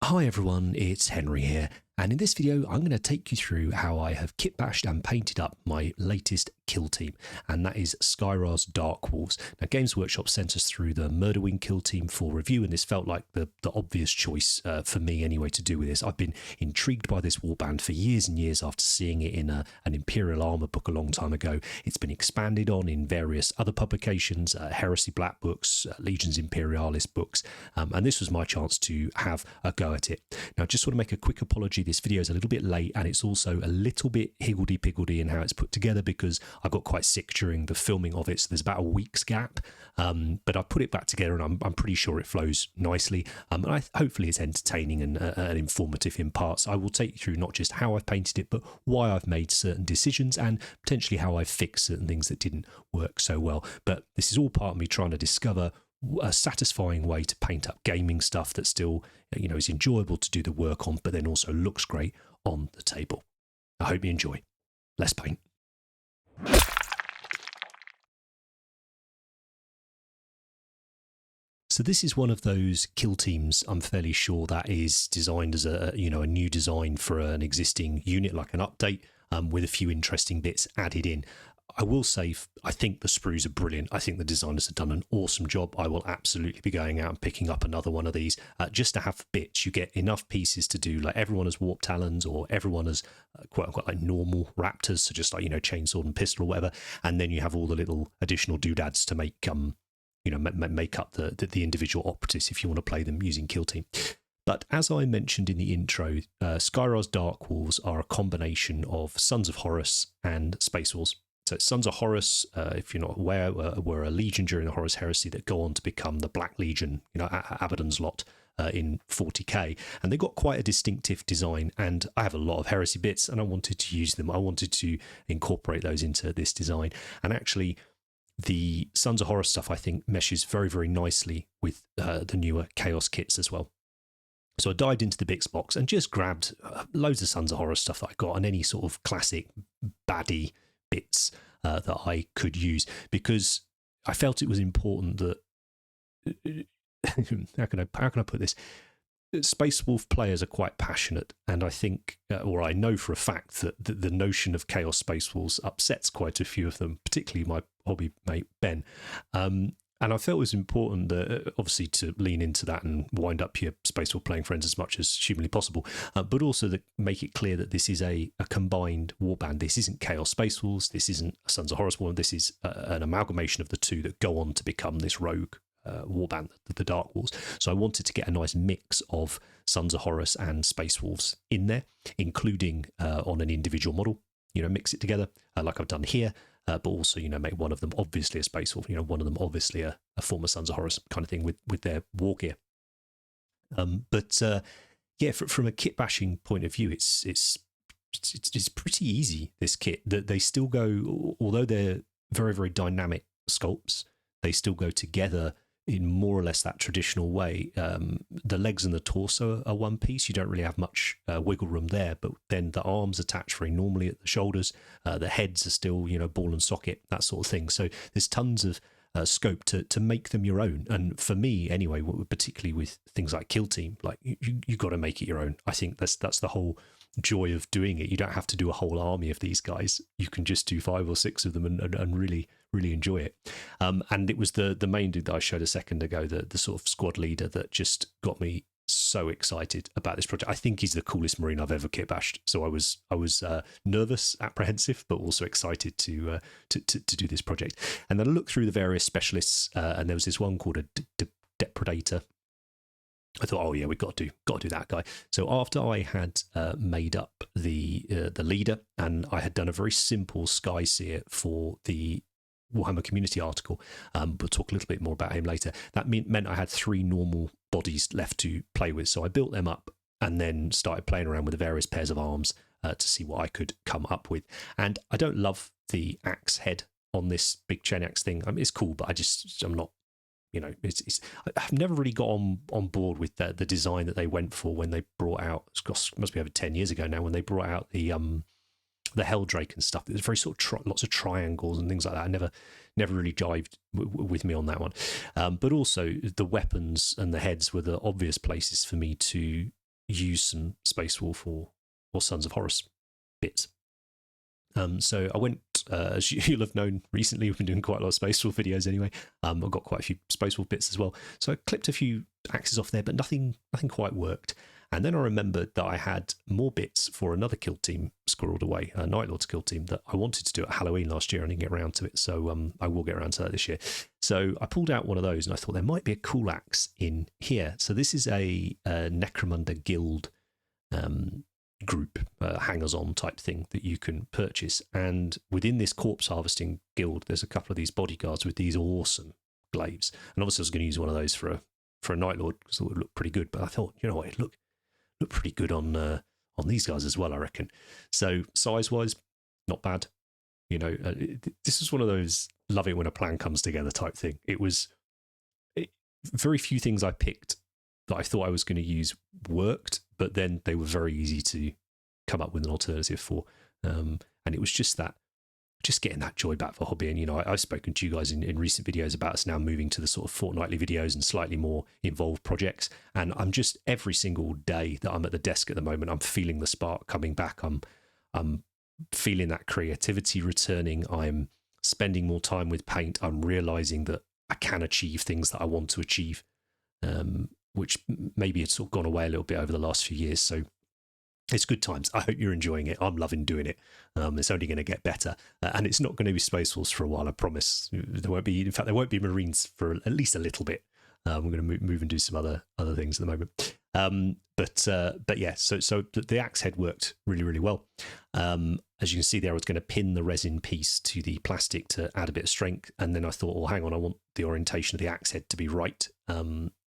Hi everyone, it's Henry here, and in this video I'm going to take you through how I have kitbashed and painted up my latest kill team, and that is Skyrars Dark Wolves. Now Games Workshop sent us through the Murderwing kill team for review, and this felt like the obvious choice for me anyway to do with this. I've been intrigued by this warband for years and years after seeing it in an Imperial Armour book a long time ago. It's been expanded on in various other publications, Heresy Black books, Legions Imperialis books, and this was my chance to have a go at it. Now, just want to make a quick apology. This video is a little bit late, and it's also a little bit higgledy-piggledy in how it's put together because I got quite sick during the filming of it, so there's about a week's gap. But I put it back together, and I'm pretty sure it flows nicely. And hopefully it's entertaining and informative in parts. I will take you through not just how I've painted it, but why I've made certain decisions and potentially how I've fixed certain things that didn't work so well. But this is all part of me trying to discover a satisfying way to paint up gaming stuff that still, is enjoyable to do the work on, but then also looks great on the table. I hope you enjoy. Let's paint. So this is one of those kill teams, I'm fairly sure, that is designed as a new design for an existing unit, like an update, with a few interesting bits added in. I will say, I think the sprues are brilliant. I think the designers have done an awesome job. I will absolutely be going out and picking up another one of these just to have bits. You get enough pieces to do, like everyone has warp talons, or everyone has quote unquote like normal raptors, so just like chainsword and pistol or whatever, and then you have all the little additional doodads to make make up the individual operatives if you want to play them using Kill Team. But as I mentioned in the intro, Skyrars Dark Wolves are a combination of Sons of Horus and Space Wolves. So Sons of Horus, if you're not aware, were a legion during the Horus Heresy that go on to become the Black Legion, Abaddon's lot in 40k. And they got quite a distinctive design, and I have a lot of Heresy bits, and I wanted to use them. I wanted to incorporate those into this design. And actually, the Sons of Horus stuff, I think, meshes very, very nicely with the newer Chaos kits as well. So I dived into the Bix box and just grabbed loads of Sons of Horus stuff that I got, and any sort of classic baddie bits that I could use, because I felt it was important that how can I put this? Space Wolf players are quite passionate, and I think, or I know for a fact, that the notion of Chaos Space Wolves upsets quite a few of them, particularly my hobby mate Ben. And I felt it was important that, obviously, to lean into that and wind up your Space Wolf playing friends as much as humanly possible, but also to make it clear that this is a combined warband. This isn't Chaos Space Wolves, this isn't a Sons of Horus warband, this is an amalgamation of the two that go on to become this rogue warband, the Dark Wolves. So I wanted to get a nice mix of Sons of Horus and Space Wolves in there, including on an individual model, mix it together like I've done here. But also, make one of them obviously a Space Wolf, one of them obviously a former Sons of Horus kind of thing with their war gear. But from a kit bashing point of view, it's pretty easy, this kit. That they still go, although they're very, very dynamic sculpts, they still go together in more or less that traditional way. The legs and the torso are one piece. You don't really have much wiggle room there, but then the arms attach very normally at the shoulders. The heads are still, ball and socket, that sort of thing. So there's tons of scope to make them your own. And for me, anyway, particularly with things like Kill Team, like you got to make it your own. I think that's the whole joy of doing it. You don't have to do a whole army of these guys. You can just do 5 or 6 of them and really enjoy it. And it was the main dude that I showed a second ago, the sort of squad leader, that just got me so excited about this project. I think he's the coolest Marine I've ever kitbashed. So I was nervous, apprehensive, but also excited to do this project. And then I looked through the various specialists, and there was this one called a Depredator. I thought, oh yeah, we've got to do that guy. So after I had made up the leader, and I had done a very simple Sky Seer for the Warhammer community article, we'll talk a little bit more about him later. That meant I had 3 normal bodies left to play with. So I built them up and then started playing around with the various pairs of arms to see what I could come up with. And I don't love the axe head on this big chain axe thing. I mean, it's cool, but I'm not. I've never really got on board with the design that they went for when they brought out. Must be over 10 years ago now, when they brought out the Helldrake and stuff. It was very sort of lots of triangles and things like that. I never really jived with me on that one. But also the weapons and the heads were the obvious places for me to use some Space Wolf or Sons of Horus bits. So I went, as you'll have known recently, we've been doing quite a lot of Space Wolf videos anyway. I've got quite a few Space Wolf bits as well. So I clipped a few axes off there, but nothing quite worked. And then I remembered that I had more bits for another kill team squirreled away, a Night Lord's kill team that I wanted to do at Halloween last year and didn't get around to it. So I will get around to that this year. So I pulled out one of those and I thought there might be a cool axe in here. So this is a Necromunda Guild group, hangers-on type thing that you can purchase. And within this corpse harvesting guild, there's a couple of these bodyguards with these awesome glaives. And obviously I was going to use one of those for a Night Lord because it would look pretty good. But I thought, you know what, it look pretty good on these guys as well, I reckon. So size-wise, not bad. You know, this was one of those love it when a plan comes together type thing. Very few things I picked that I thought I was going to use worked, but then they were very easy to come up with an alternative for. And it was just getting that joy back for hobby. And, you know, I've spoken to you guys in recent videos about us now moving to the sort of fortnightly videos and slightly more involved projects. And I'm just, every single day that I'm at the desk at the moment, I'm feeling the spark coming back. I'm feeling that creativity returning. I'm spending more time with paint. I'm realizing that I can achieve things that I want to achieve, which maybe it's sort of gone away a little bit over the last few years. So it's good times. I hope you're enjoying it. I'm loving doing it. It's only going to get better. And it's not going to be Space Wolves for a while, I promise. There won't be Marines for at least a little bit. We're going to move and do some other things at the moment. But yeah, so the axe head worked really, really well. As you can see there, I was going to pin the resin piece to the plastic to add a bit of strength. And then I thought, well, hang on, I want the orientation of the axe head to be right.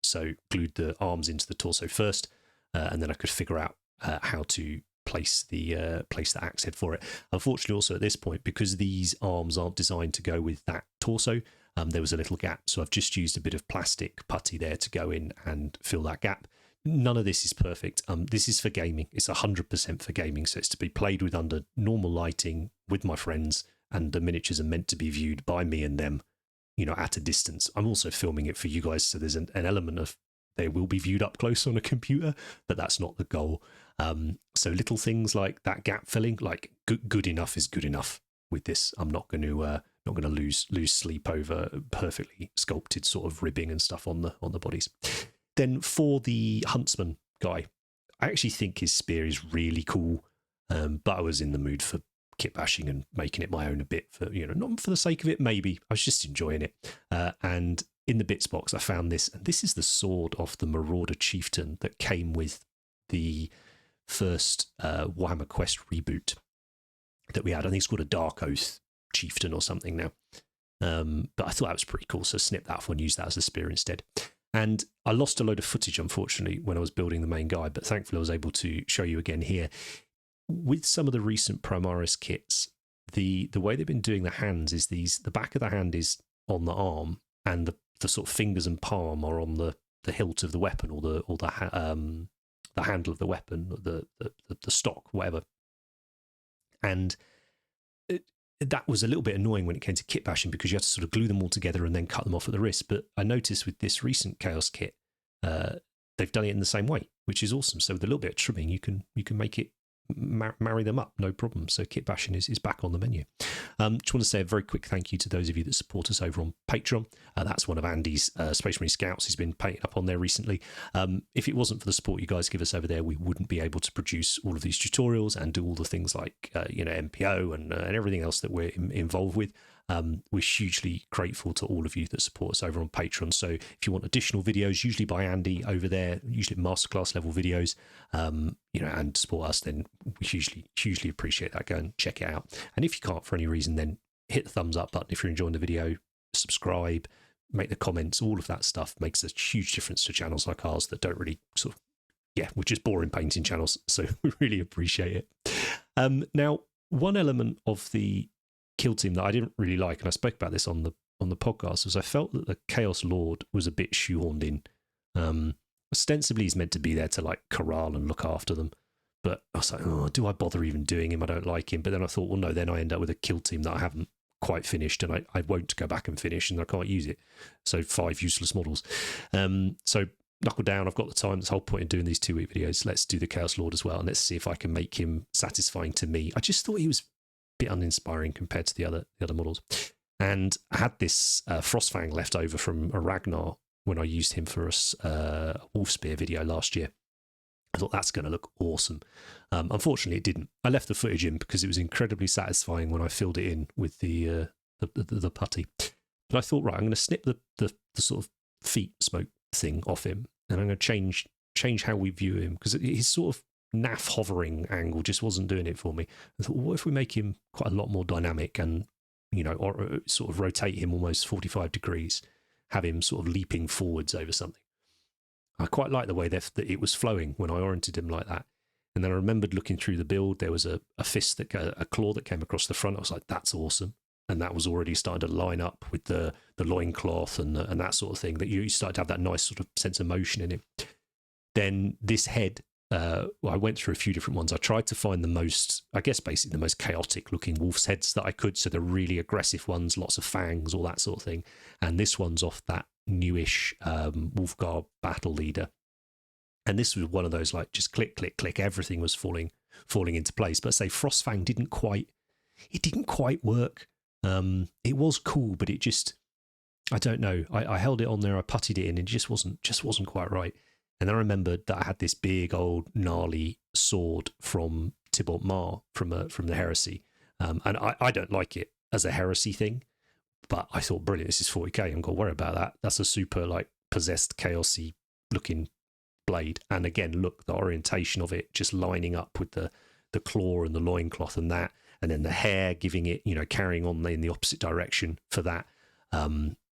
So glued the arms into the torso first, and then I could figure out how to place the axe head for it. Unfortunately, also at this point, because these arms aren't designed to go with that torso, there was a little gap. So I've just used a bit of plastic putty there to go in and fill that gap. None of this is perfect. This is for gaming. It's 100% for gaming. So it's to be played with under normal lighting with my friends, and the miniatures are meant to be viewed by me and them, you know, at a distance. I'm also filming it for you guys, so there's an element of they will be viewed up close on a computer, but that's not the goal. So little things like that gap filling, like good enough is good enough with this. I'm not going to lose sleep over perfectly sculpted sort of ribbing and stuff on the bodies. Then for the huntsman guy, I actually think his spear is really cool, but I was in the mood for kitbashing and making it my own a bit, for, you know, not for the sake of it, maybe. I was just enjoying it. And in the bits box, I found this, and this is the sword of the Marauder Chieftain that came with the first Warhammer Quest reboot that we had. I think it's called a Dark Oath Chieftain or something now. But I thought that was pretty cool, so snip that off and use that as a spear instead. And I lost a load of footage, unfortunately, when I was building the main guide, but thankfully I was able to show you again here. With some of the recent Primaris kits, the way they've been doing the hands is the back of the hand is on the arm, and the sort of fingers and palm are on the hilt of the weapon, or the handle of the weapon, or the stock, whatever. And that was a little bit annoying when it came to kit bashing, because you had to sort of glue them all together and then cut them off at the wrist. But I noticed with this recent Chaos kit, they've done it in the same way, which is awesome. So with a little bit of trimming, you can make it marry them up, no problem. So kit bashing is back on the menu. Just want to say a very quick thank you to those of you that support us over on Patreon. That's one of Andy's Space Marine Scouts. He's been painting up on there recently. If it wasn't for the support you guys give us over there, we wouldn't be able to produce all of these tutorials and do all the things like MPO and everything else that we're involved with. We're hugely grateful to all of you that support us over on Patreon. So if you want additional videos, usually by Andy over there, usually masterclass level videos, and support us, then we hugely appreciate that. Go and check it out. And if you can't for any reason, then hit the thumbs up button if you're enjoying the video, subscribe, make the comments. All of that stuff makes a huge difference to channels like ours that don't really we're just boring painting channels. So we really appreciate it. Now, one element of the kill team that I didn't really like, and I spoke about this on the podcast, was I felt that the Chaos Lord was a bit shoehorned in. Ostensibly he's meant to be there to like corral and look after them, but I was like, oh, do I bother even doing him? I don't like him. But then I thought, well, no, then I end up with a kill team that I haven't quite finished, and I won't go back and finish, and I can't use it. So 5 useless models. So knuckle down. I've got the time. That's the whole point in doing these 2-week videos. Let's do the Chaos Lord as well, and let's see if I can make him satisfying to me. I just thought he was a bit uninspiring compared to the other models. And I had this Frostfang left over from a Ragnar when I used him for a Wolfspear video last year. I thought that's going to look awesome. Unfortunately, it didn't. I left the footage in because it was incredibly satisfying when I filled it in with the putty. But I thought, right, I'm going to snip the sort of feet smoke thing off him, and I'm going to change how we view him, because his sort of naff hovering angle just wasn't doing it for me. I thought, well, what if we make him quite a lot more dynamic and, you know, or sort of rotate him almost 45 degrees, have him sort of leaping forwards over something. I quite like the way that it was flowing when I oriented him like that. And then I remembered looking through the build, there was a claw that came across the front. I was like, that's awesome. And that was already starting to line up with the loincloth and that sort of thing, that you start to have that nice sort of sense of motion in it. Then this head, I went through a few different ones. I tried to find the most, I guess basically the most chaotic looking wolf's heads that I could. So the really aggressive ones, lots of fangs, all that sort of thing. And this one's off that newish Wolfgar battle leader. And this was one of those, like, just click, click, click, everything was falling into place. But say Frostfang didn't quite work. It was cool, but it just, I don't know. I held it on there, I puttied it in, and it just wasn't quite right. And I remembered that I had this big old gnarly sword from Tibalt Mar from the Heresy, and I don't like it as a Heresy thing, but I thought, brilliant, this is 40k. I'm gonna worry about that. That's a super like possessed chaosy looking blade, and again, look, the orientation of it just lining up with the claw and the loincloth and that, and then the hair giving it, you know, carrying on in the opposite direction for that.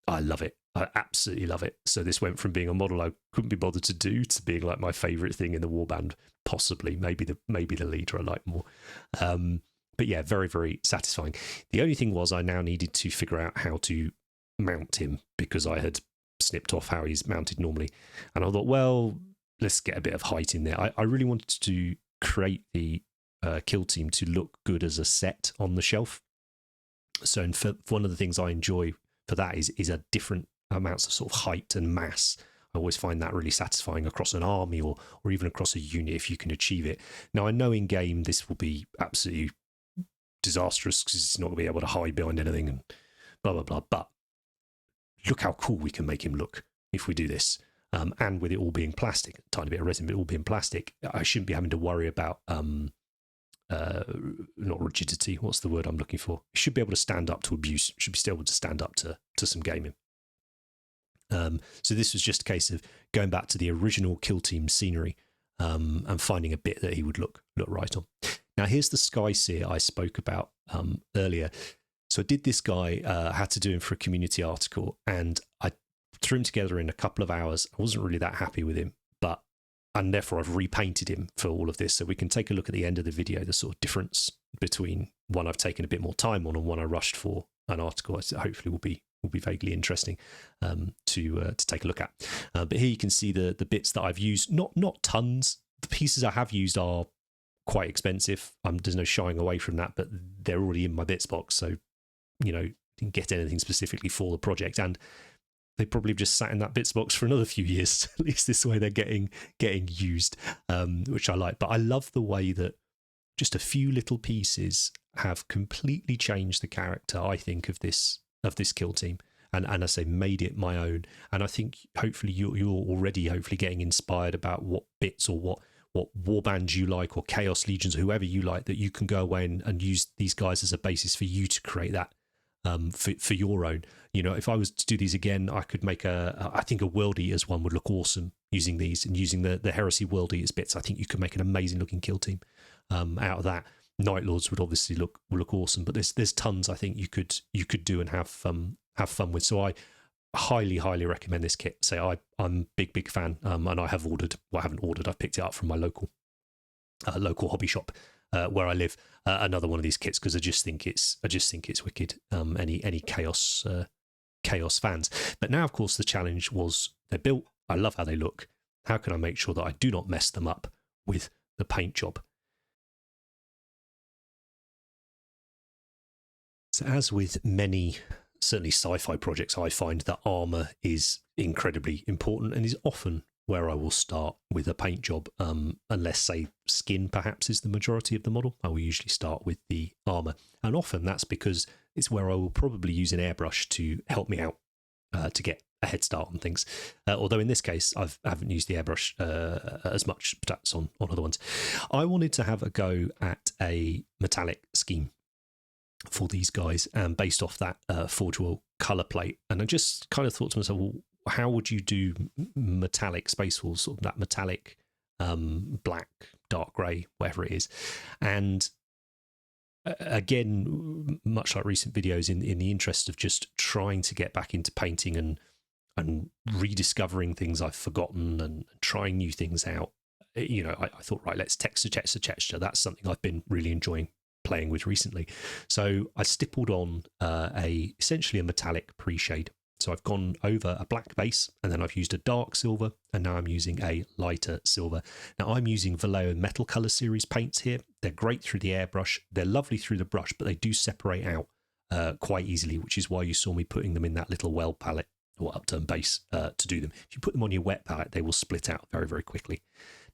I love it. I absolutely love it. So this went from being a model I couldn't be bothered to do to being like my favourite thing in the warband, possibly. Maybe the leader I like more. But yeah, very, very satisfying. The only thing was I now needed to figure out how to mount him, because I had snipped off how he's mounted normally. And I thought, well, let's get a bit of height in there. I really wanted to create the kill team to look good as a set on the shelf. So for one of the things I enjoy for that is a different amounts of sort of height and mass. I always find that really satisfying across an army or even across a unit if you can achieve it. Now, I know in game this will be absolutely disastrous because it's not going to be able to hide behind anything and blah, blah, blah. But look how cool we can make him look if we do this. And with it all being plastic, a tiny bit of resin, but all being plastic, I shouldn't be having to worry about not rigidity. What's the word I'm looking for? It should be able to stand up to abuse. It should be still able to stand up to some gaming. So this was just a case of going back to the original kill team scenery and finding a bit that he would look right on. Now here's the Sky Seer I spoke about earlier. So I did this guy, had to do him for a community article, and I threw him together in a couple of hours. I wasn't really that happy with him, and therefore I've repainted him for all of this. So we can take a look at the end of the video, the sort of difference between one I've taken a bit more time on and one I rushed for an article. Hopefully will be vaguely interesting to take a look at. But here you can see the bits that I've used, not tons. The pieces I have used are quite expensive. There's no shying away from that, but they're already in my bits box. So, you know, didn't get anything specifically for the project, and they probably have just sat in that bits box for another few years. At least this way they're getting used, which I like. But I love the way that just a few little pieces have completely changed the character, I think, of this kill team, and I say made it my own. And I think hopefully you're already hopefully getting inspired about what bits or what warbands you like, or Chaos Legions, or whoever you like, that you can go away and use these guys as a basis for you to create that for your own. You know, if I was to do these again, I could make I think a World Eaters one would look awesome using these, and using the Heresy World Eaters bits. I think you could make an amazing looking kill team out of that. Night Lords would obviously look awesome, but there's tons I think you could do and have fun with. So I highly recommend this kit. So I'm big fan, and I have ordered. Well, I haven't ordered. I've picked it up from my local hobby shop where I live. Another one of these kits, because I just think it's wicked. Any chaos fans. But now, of course, the challenge was they're built. I love how they look. How can I make sure that I do not mess them up with the paint job? So as with many, certainly sci-fi projects, I find that armour is incredibly important and is often where I will start with a paint job, unless, say, skin perhaps is the majority of the model. I will usually start with the armour, and often that's because it's where I will probably use an airbrush to help me out to get a head start on things. Although in this case, I haven't used the airbrush as much, but that's on other ones. I wanted to have a go at a metallic scheme for these guys, and based off that Forge World colour plate. And I just kind of thought to myself, well, how would you do metallic Space Wolves, sort of that metallic black, dark grey, whatever it is? And again, much like recent videos, in the interest of just trying to get back into painting and rediscovering things I've forgotten and trying new things out, I thought, right, let's texture. That's something I've been really enjoying playing with recently. So I stippled on essentially a metallic pre-shade. So I've gone over a black base, and then I've used a dark silver, and now I'm using a lighter silver. Now I'm using Vallejo Metal Colour Series paints here. They're great through the airbrush. They're lovely through the brush, but they do separate out quite easily, which is why you saw me putting them in that little well palette or upturned base to do them. If you put them on your wet palette, they will split out very, very quickly.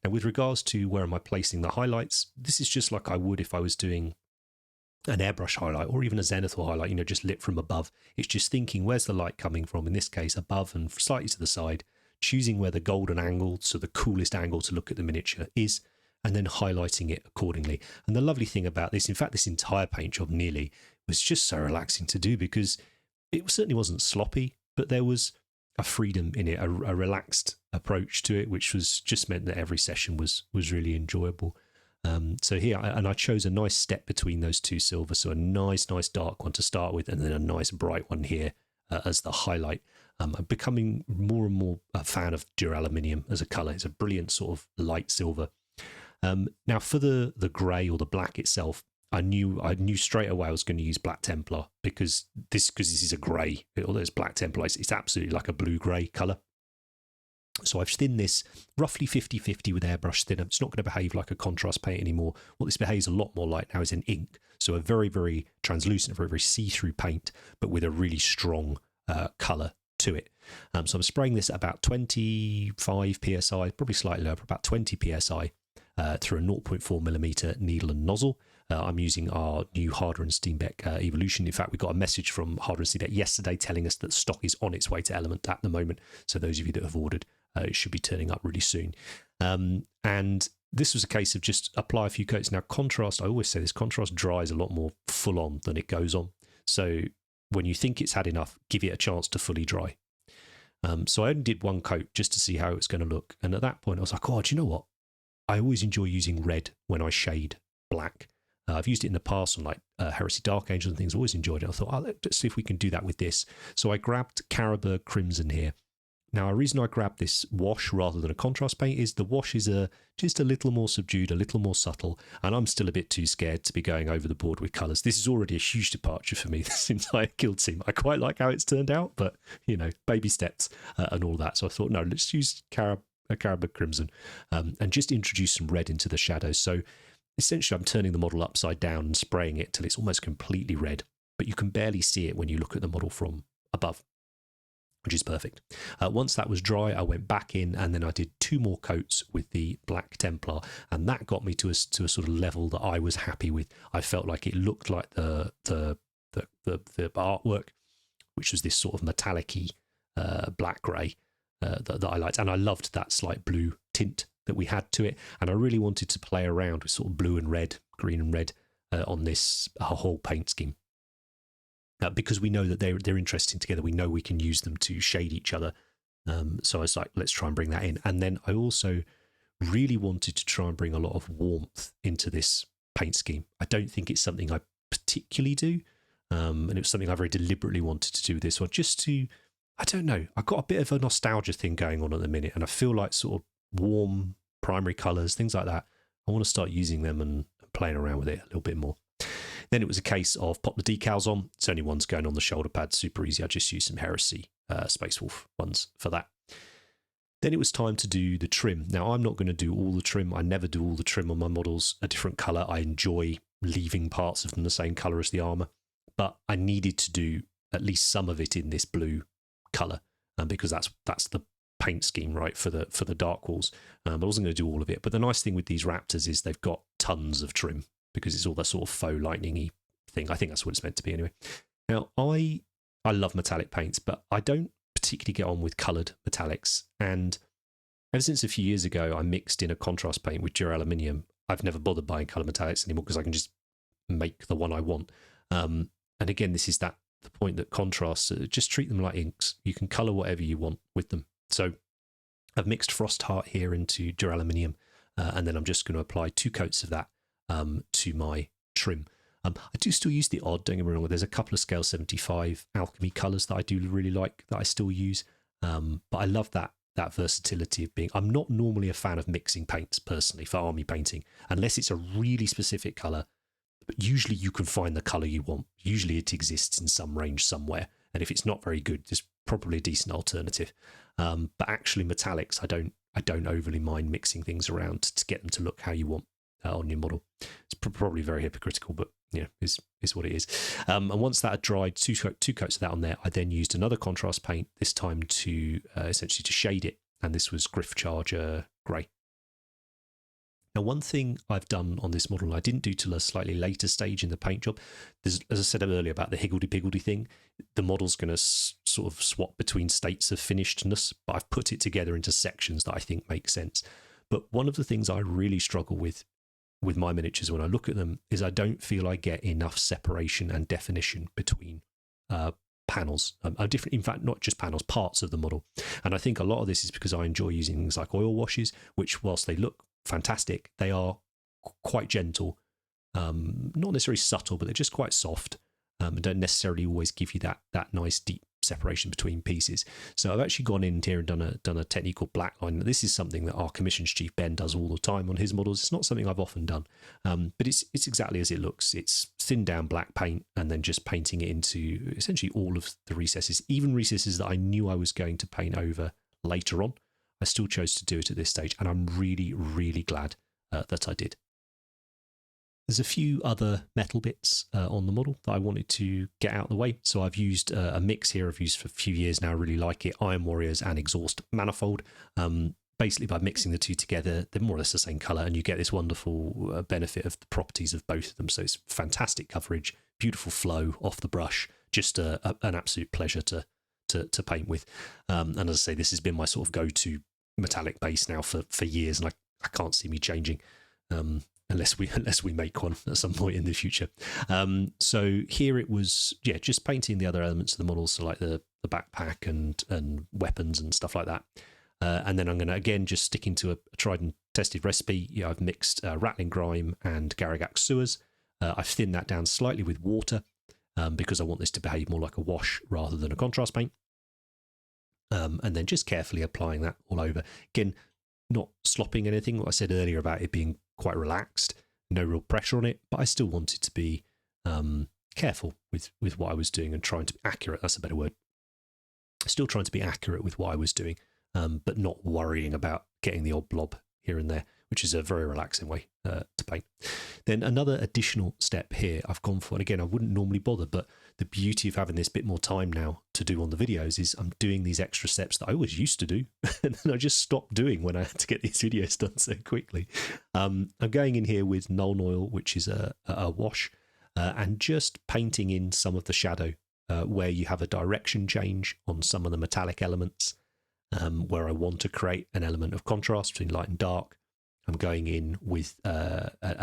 Now, with regards to where am I placing the highlights, this is just like I would if I was doing an airbrush highlight or even a zenithal highlight, just lit from above. It's just thinking, where's the light coming from? In this case, above and slightly to the side, choosing where the golden angle, so the coolest angle to look at the miniature is, and then highlighting it accordingly. And the lovely thing about this, in fact, this entire paint job nearly was just so relaxing to do, because it certainly wasn't sloppy, but there was a freedom in it, a relaxed approach to it, which was just meant that every session was really enjoyable. So here, I chose a nice step between those two silvers, so a nice dark one to start with, and then a nice bright one here as the highlight. I'm becoming more and more a fan of Duraluminium as a colour. It's a brilliant sort of light silver. Now for the grey or the black itself, I knew straight away I was going to use Black Templar, because this is a grey, although it's Black Templar, it's absolutely like a blue-grey colour. So I've thinned this roughly 50-50 with airbrush thinner. It's not going to behave like a contrast paint anymore. What this behaves a lot more like now is an ink. So a very, very translucent, very, very see-through paint, but with a really strong colour to it. So I'm spraying this at about 25 psi, probably slightly lower, about 20 psi through a 0.4mm needle and nozzle. I'm using our new Harder and Steenbeck Evolution. In fact, we got a message from Harder and Steenbeck yesterday telling us that stock is on its way to Element at the moment. So those of you that have ordered, it should be turning up really soon. And this was a case of just apply a few coats. Now, contrast, I always say this, contrast dries a lot more full on than it goes on. So when you think it's had enough, give it a chance to fully dry. So I only did one coat just to see how it's going to look. And at that point, I was like, oh, do you know what? I always enjoy using red when I shade black. I've used it in the past on like Heresy Dark Angels and things. I always enjoyed it. I thought, let's see if we can do that with this. So I grabbed Caribou Crimson here. Now, a reason I grabbed this wash rather than a contrast paint is the wash is just a little more subdued, a little more subtle, and I'm still a bit too scared to be going over the board with colours. This is already a huge departure for me, this entire guild team. I quite like how it's turned out, but, baby steps and all that. So I thought, no, let's use Caribou Crimson and just introduce some red into the shadows. So essentially, I'm turning the model upside down and spraying it till it's almost completely red, but you can barely see it when you look at the model from above, which is perfect. Once that was dry, I went back in and then I did 2 more coats with the Black Templar, and that got me to a sort of level that I was happy with. I felt like it looked like the artwork, which was this sort of metallic-y black grey that I liked, and I loved that slight blue tint that we had to it, and I really wanted to play around with sort of blue and red, green and red on this whole paint scheme. Because we know that they're interesting together, we know we can use them to shade each other. So I was like, let's try and bring that in. And then I also really wanted to try and bring a lot of warmth into this paint scheme. I don't think it's something I particularly do, and it was something I very deliberately wanted to do with this one, just to, I don't know, I've got a bit of a nostalgia thing going on at the minute, and I feel like sort of warm primary colours, things like that, I want to start using them and playing around with it a little bit more. Then it was a case of pop the decals on. It's only ones going on the shoulder pads, super easy. I just used some Heresy Space Wolf ones for that. Then it was time to do the trim. Now, I'm not going to do all the trim. I never do all the trim on my models a different colour. I enjoy leaving parts of them the same colour as the armour. But I needed to do at least some of it in this blue colour, because that's paint scheme, right, for the Dark Wolves. I wasn't going to do all of it, but the nice thing with these Raptors is they've got tons of trim because it's all that sort of faux lightning-y thing. I think that's what it's meant to be anyway. Now, I love metallic paints, but I don't particularly get on with coloured metallics. And ever since a few years ago, I mixed in a contrast paint with duraluminum. I've never bothered buying coloured metallics anymore because I can just make the one I want. And again, this is the point that contrasts, just treat them like inks. You can colour whatever you want with them. So I've mixed Frost Heart here into duraluminum, and then I'm just going to apply 2 coats of that to my trim. I do still use the odd, don't get me wrong, there's a couple of scale 75 alchemy colours that I do really like that I still use, but I love that versatility of being... I'm not normally a fan of mixing paints personally for army painting, unless it's a really specific colour, but usually you can find the colour you want. Usually it exists in some range somewhere, and if it's not very good, there's probably a decent alternative. But actually metallics, I don't overly mind mixing things around to get them to look how you want on your model. It's probably very hypocritical, but is what it is. And once that had dried, two coats of that on there, I then used another contrast paint, this time to essentially to shade it, and this was Griff Charger Grey. Now, one thing I've done on this model, I didn't do till a slightly later stage in the paint job. As I said earlier about the higgledy-piggledy thing, the model's going to sort of swap between states of finishedness, but I've put it together into sections that I think make sense. But one of the things I really struggle with my miniatures when I look at them is I don't feel I get enough separation and definition between panels. Different, in fact, not just panels, parts of the model. And I think a lot of this is because I enjoy using things like oil washes, which whilst they look fantastic, they are quite gentle, not necessarily subtle, but they're just quite soft, and don't necessarily always give you that nice deep separation between pieces. So I've actually gone in here and done a technique called blackline. This is something that our commissions chief Ben does all the time on his models. It's not something I've often done, but it's exactly as it looks. It's thinned down black paint and then just painting it into essentially all of the recesses, even recesses that I knew I was going to paint over later on. I still chose to do it at this stage, and I'm really, really glad that I did. There's a few other metal bits on the model that I wanted to get out of the way. So I've used a mix here I've used for a few years now. I really like it. Iron Warriors and Exhaust Manifold. Basically, by mixing the two together, they're more or less the same colour, and you get this wonderful benefit of the properties of both of them. So it's fantastic coverage, beautiful flow off the brush, just an absolute pleasure to paint with. And as I say, this has been my sort of go-to metallic base now for years, and I can't see me changing. Unless we make one at some point in the future. So here it was, just painting the other elements of the model, so like the backpack and weapons and stuff like that. And then I'm going to, again, just sticking to a tried and tested recipe. I've mixed Rattling Grime and Garrigax Sewers. I've thinned that down slightly with water because I want this to behave more like a wash rather than a contrast paint. And then just carefully applying that all over. Again, not slopping anything. What I said earlier about it being quite relaxed, no real pressure on it, but I still wanted to be careful with what I was doing and trying to be accurate. That's a better word. Still trying to be accurate with what I was doing, but not worrying about getting the odd blob here and there, which is a very relaxing way to paint. Then another additional step here I've gone for, and again, I wouldn't normally bother, but the beauty of having this bit more time now to do on the videos is I'm doing these extra steps that I always used to do, and then I just stopped doing when I had to get these videos done so quickly. I'm going in here with Nuln Oil, which is a wash, and just painting in some of the shadow where you have a direction change on some of the metallic elements, where I want to create an element of contrast between light and dark. I'm going in with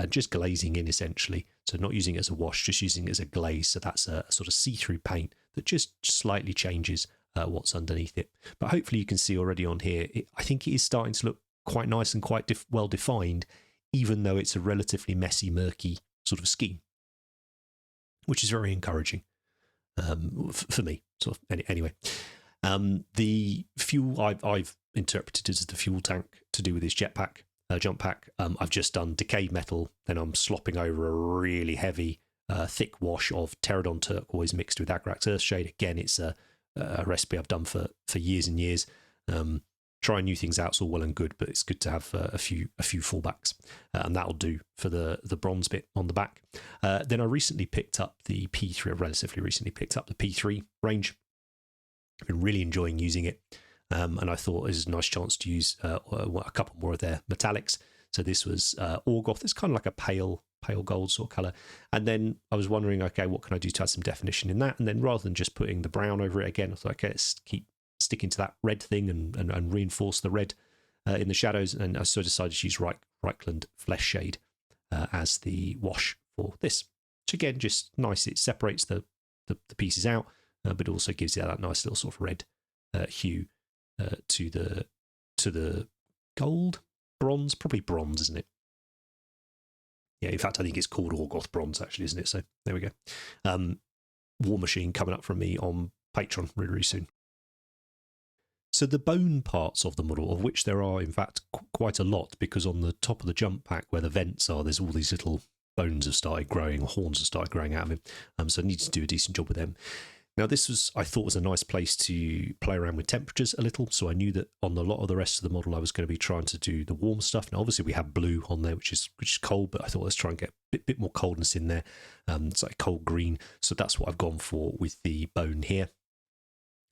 just glazing in, essentially. So not using it as a wash, just using it as a glaze. So that's a sort of see-through paint that just slightly changes what's underneath it. But hopefully you can see already on here, I think it is starting to look quite nice and quite well defined, even though it's a relatively messy, murky sort of scheme, which is very encouraging for me. Sort of anyway. The fuel I've interpreted as the fuel tank to do with his jetpack. Jump pack. I've just done decayed metal, then I'm slopping over a really heavy, thick wash of Pterodon turquoise mixed with Agrax Earthshade. Again, it's a recipe I've done for years and years. Trying new things out's all well and good, but it's good to have a few fallbacks, and that'll do for the bronze bit on the back. Then I recently picked up the P3. Relatively recently picked up the P3 range. I've been really enjoying using it. and I thought it was a nice chance to use a couple more of their metallics. So this was Orgoth. It's kind of like a pale gold sort of colour. And then I was wondering, okay, what can I do to add some definition in that? And then rather than just putting the brown over it again, I thought, okay, let's keep sticking to that red thing and reinforce the red in the shadows. And I so decided to use Reichland Flesh Shade as the wash for this. Which again, just nice. It separates the pieces out, but also gives you that nice little sort of red hue to the gold, bronze, probably bronze, isn't it? Yeah, in fact, I think it's called Orgoth Bronze, actually, isn't it? So there we go. War Machine coming up from me on Patreon really, really soon. So the bone parts of the model, of which there are, in fact, quite a lot, because on the top of the jump pack where the vents are, there's all these little bones have started growing, or horns have started growing out of him. So I need to do a decent job with them. Now, this I thought was a nice place to play around with temperatures a little. So I knew that on a lot of the rest of the model, I was going to be trying to do the warm stuff. Now, obviously, we have blue on there, which is cold, but I thought let's try and get a bit more coldness in there. It's like cold green. So that's what I've gone for with the bone here.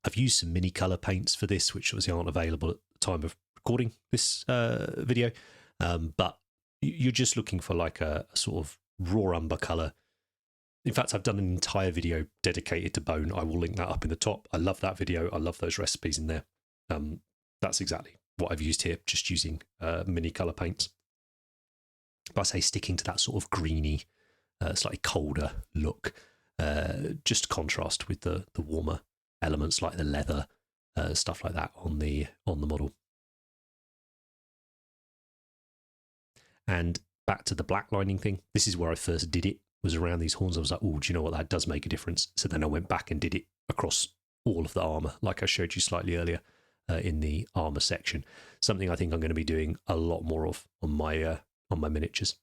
I've used some mini colour paints for this, which obviously aren't available at the time of recording this video. But you're just looking for like a sort of raw umber colour. In fact, I've done an entire video dedicated to bone. I will link that up in the top. I love that video. I love those recipes in there. That's exactly what I've used here, just using mini colour paints. But I say sticking to that sort of greeny, slightly colder look, just to contrast with the warmer elements like the leather, stuff like that on the model. And back to the black lining thing. This is where I first did it. Was around these horns. I was like, oh, do you know what, that does make a difference? So then I went back and did it across all of the armour, like I showed you slightly earlier in the armour section. Something I think I'm going to be doing a lot more of on my miniatures.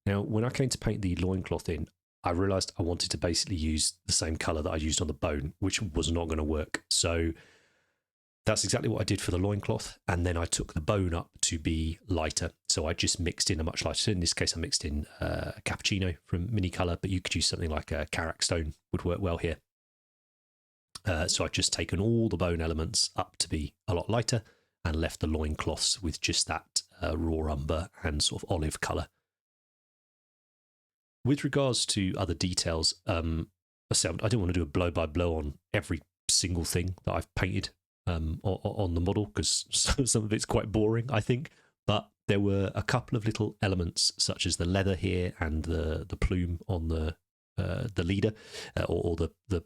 Now, when I came to paint the loincloth in, I realised I wanted to basically use the same colour that I used on the bone, which was not going to work. So that's exactly what I did for the loincloth, and then I took the bone up to be lighter. So I just mixed in a much lighter. In this case, I mixed in cappuccino from Mini Colour, but you could use something like a Karak stone would work well here. So I've just taken all the bone elements up to be a lot lighter and left the loincloths with just that raw umber and sort of olive colour. With regards to other details, I don't want to do a blow-by-blow on every single thing that I've painted on the model, because some of it's quite boring, I think. But there were a couple of little elements, such as the leather here and the plume on the leader or the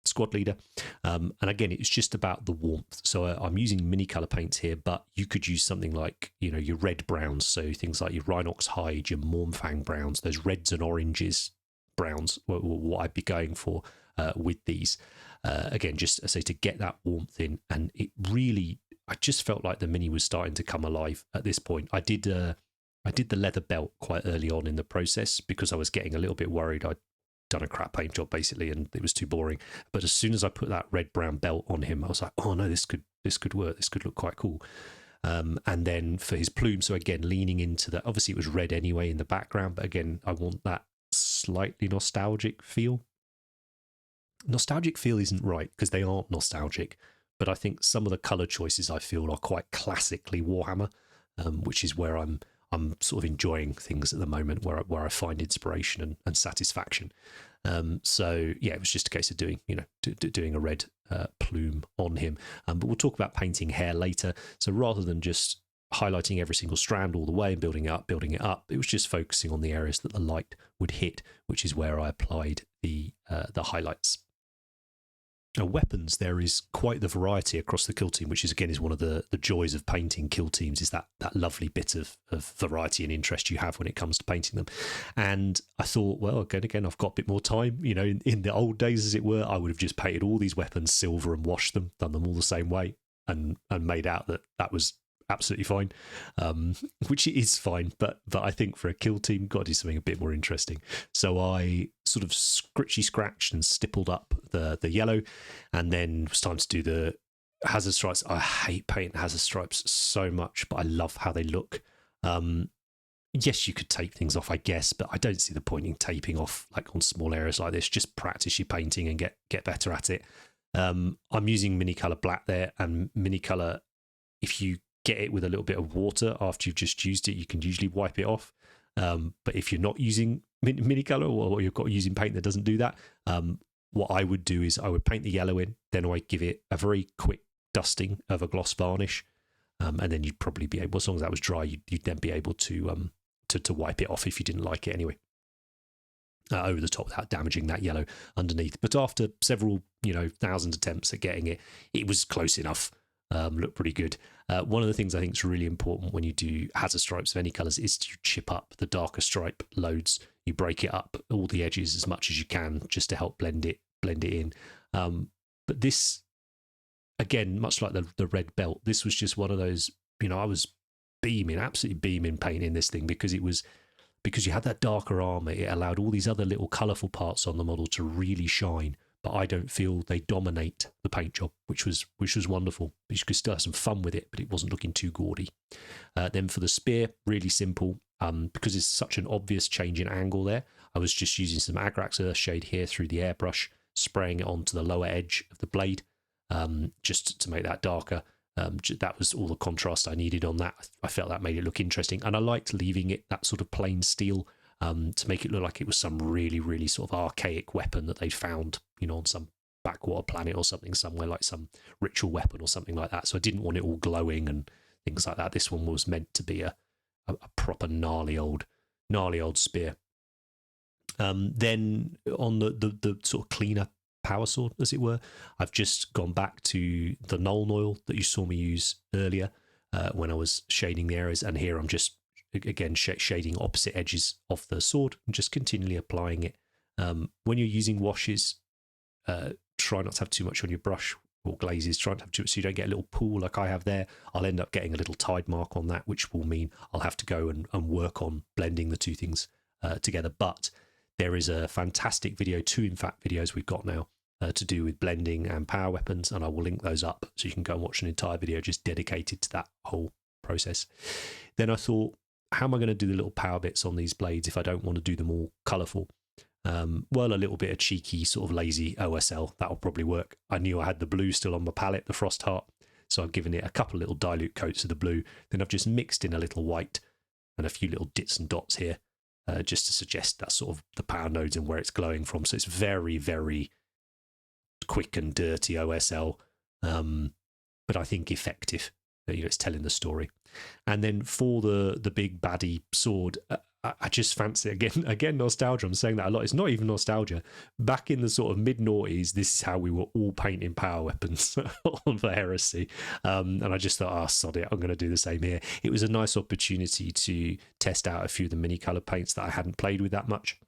squad leader. And again, it's just about the warmth. So I'm using mini colour paints here, but you could use something like, your red browns. So things like your Rhinox hide, your Mornfang browns, those reds and oranges browns, what I'd be going for with these. Again, just I say, to get that warmth in, and it really, I just felt like the mini was starting to come alive at this point. I did the leather belt quite early on in the process because I was getting a little bit worried. I'd done a crap paint job basically, and it was too boring. But as soon as I put that red brown belt on him, I was like, oh no, this could work. This could look quite cool. And then for his plume, so again, leaning into that. Obviously, it was red anyway in the background, but again, I want that slightly nostalgic feel. Nostalgic feel isn't right because they aren't nostalgic, but I think some of the colour choices I feel are quite classically Warhammer, which is where I'm sort of enjoying things at the moment, where I find inspiration and satisfaction. So yeah, it was just a case of doing a red plume on him. But we'll talk about painting hair later. So rather than just highlighting every single strand all the way and building it up, it was just focusing on the areas that the light would hit, which is where I applied the highlights. Now, weapons, there is quite the variety across the kill team, which is one of the joys of painting kill teams, is that lovely bit of variety and interest you have when it comes to painting them. And I thought, well, again, I've got a bit more time. In the old days, as it were, I would have just painted all these weapons silver and washed them, done them all the same way, and made out that was absolutely fine, which is fine, but I think for a kill team, got to do something a bit more interesting. So I sort of scratched and stippled up the yellow, and then it was time to do the hazard stripes. I hate painting hazard stripes so much, but I love how they look. yes, you could tape things off, I guess, but I don't see the point in taping off like on small areas like this. Just practice your painting and get better at it. I'm using Minicolor Black there, and Minicolor, if you get it with a little bit of water after you've just used it, you can usually wipe it off. But if you're not using Minicolor, or you've got using paint that doesn't do that, what I would do is I would paint the yellow in, then I give it a very quick dusting of a gloss varnish, and then you'd probably be able, as long as that was dry, you'd then be able to wipe it off if you didn't like it anyway, over the top without damaging that yellow underneath. But after several, thousand attempts at getting it, it was close enough. Looked pretty good. One of the things I think is really important when you do hazard stripes of any colours is to chip up the darker stripe loads. You break it up all the edges as much as you can just to help blend it in. But this, again, much like the red belt, this was just one of those, I was absolutely beaming painting this thing because you had that darker armour. It allowed all these other little colourful parts on the model to really shine, but I don't feel they dominate the paint job, which was wonderful. You could still have some fun with it, but it wasn't looking too gaudy. Then for the spear, really simple, because it's such an obvious change in angle there. I was just using some Agrax Earthshade here through the airbrush, spraying it onto the lower edge of the blade, just to make that darker. That was all the contrast I needed on that. I felt that made it look interesting, and I liked leaving it that sort of plain steel, to make it look like it was some really, really sort of archaic weapon that they'd found, on some backwater planet or something somewhere, like some ritual weapon or something like that. So I didn't want it all glowing and things like that. This one was meant to be a proper gnarly old spear. Then on the sort of cleaner power sword, as it were, I've just gone back to the Nuln Oil that you saw me use earlier when I was shading the areas, and here I'm just again shading opposite edges of the sword and just continually applying it. When you're using washes, try not to have too much on your brush or glazes. Try not to have too much so you don't get a little pool like I have there. I'll end up getting a little tide mark on that, which will mean I'll have to go and work on blending the two things together. But there is a fantastic video, two in fact videos we've got now, to do with blending and power weapons, and I will link those up so you can go and watch an entire video just dedicated to that whole process. Then I thought, how am I going to do the little power bits on these blades if I don't want to do them all colourful? Well, a little bit of cheeky sort of lazy OSL, that'll probably work. I knew I had the blue still on my palette, the Frost Heart, so I've given it a couple of little dilute coats of the blue. Then I've just mixed in a little white and a few little dits and dots here, just to suggest that sort of the power nodes and where it's glowing from. So it's very, very quick and dirty OSL, but I think effective. It's telling the story. And then for the big baddie sword, I just fancy again nostalgia. I'm saying that a lot. It's not even nostalgia. Back in the sort of mid-noughties, this is how we were all painting power weapons for Heresy. And I just thought, sod it, I'm going to do the same here. It was a nice opportunity to test out a few of the mini color paints that I hadn't played with that much.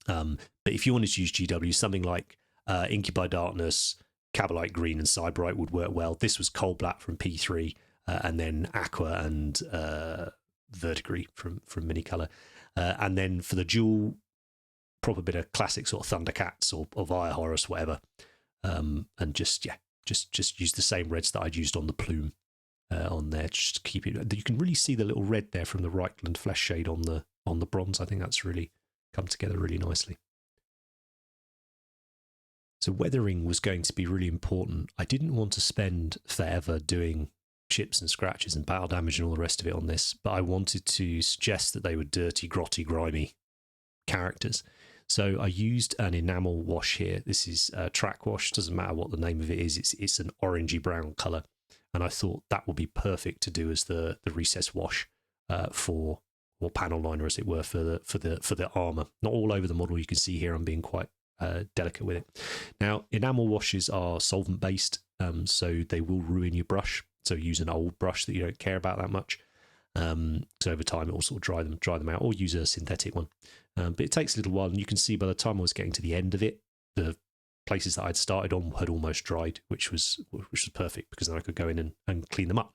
But if you wanted to use GW, something like Incubi Darkness, Cabalite Green and Cyberite would work well. This was Coal Black from P3, and then Aqua and Verdigris from Minicolor. And then for the dual, proper bit of classic sort of Thundercats or Via Horus, whatever. And just use the same reds that I'd used on the plume on there. Just to keep it. You can really see the little red there from the Reichland flesh shade on the bronze. I think that's really come together really nicely. So weathering was going to be really important. I didn't want to spend forever doing chips and scratches and battle damage and all the rest of it on this, but I wanted to suggest that they were dirty, grotty, grimy characters. So I used an enamel wash here. This is a track wash. Doesn't matter what the name of it is. It's an orangey brown colour, and I thought that would be perfect to do as the recess wash for, or panel liner as it were, for the armour. Not all over the model. You can see here I'm being quite delicate with it. Now, enamel washes are solvent based, so they will ruin your brush. So use an old brush that you don't care about that much. So over time it will sort of dry them out, or use a synthetic one. But it takes a little while, and you can see by the time I was getting to the end of it, the places that I'd started on had almost dried, which was perfect, because then I could go in and clean them up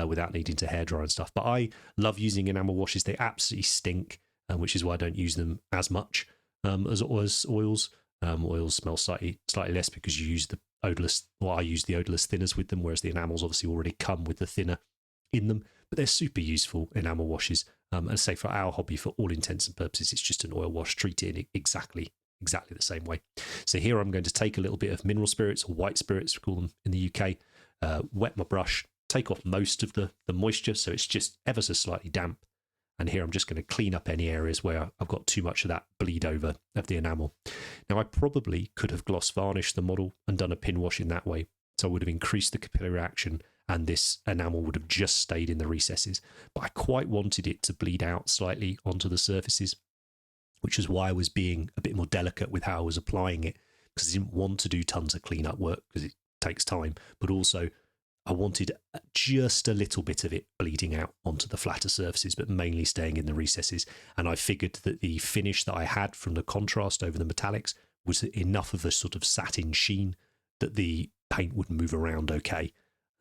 without needing to hairdry and stuff. But I love using enamel washes. They absolutely stink, which is why I don't use them as much as oils. Oils smell slightly less because you use the odorless, I use the odorless thinners with them, whereas the enamels obviously already come with the thinner in them. But they're super useful enamel washes. And say for our hobby, for all intents and purposes, it's just an oil wash, treat it in exactly the same way. So here I'm going to take a little bit of mineral spirits, or white spirits we call them in the UK, wet my brush, take off most of the moisture so it's just ever so slightly damp. And here I'm just going to clean up any areas where I've got too much of that bleed over of the enamel. Now I probably could have gloss varnished the model and done a pin wash in that way, so I would have increased the capillary action and this enamel would have just stayed in the recesses. But I quite wanted it to bleed out slightly onto the surfaces, which is why I was being a bit more delicate with how I was applying it, because I didn't want to do tons of cleanup work because it takes time, but also I wanted just a little bit of it bleeding out onto the flatter surfaces, but mainly staying in the recesses. And I figured that the finish that I had from the contrast over the metallics was enough of a sort of satin sheen that the paint would move around okay,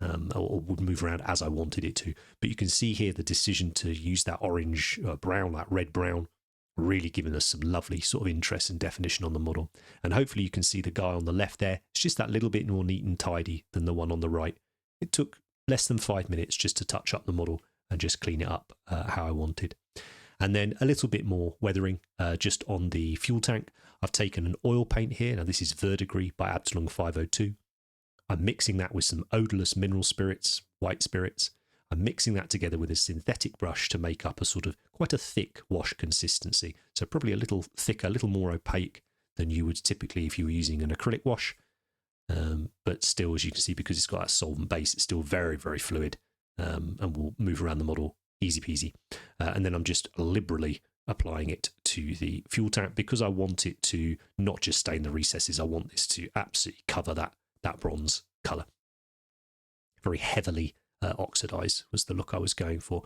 or would move around as I wanted it to. But you can see here the decision to use that orange brown, that red brown, really giving us some lovely sort of interest and definition on the model. And hopefully you can see the guy on the left there. It's just that little bit more neat and tidy than the one on the right. It took less than 5 minutes just to touch up the model and just clean it up how I wanted. And then a little bit more weathering just on the fuel tank. I've taken an oil paint here. Now this is Verdigris by Absalon 502. I'm mixing that with some odorless mineral spirits, white spirits. I'm mixing that together with a synthetic brush to make up a sort of quite a thick wash consistency. So probably a little thicker, a little more opaque than you would typically if you were using an acrylic wash. But still, as you can see, because it's got that solvent base, it's still very, very fluid and will move around the model easy peasy. And then I'm just liberally applying it to the fuel tank because I want it to not just stay in the recesses. I want this to absolutely cover that bronze colour. Very heavily oxidized was the look I was going for.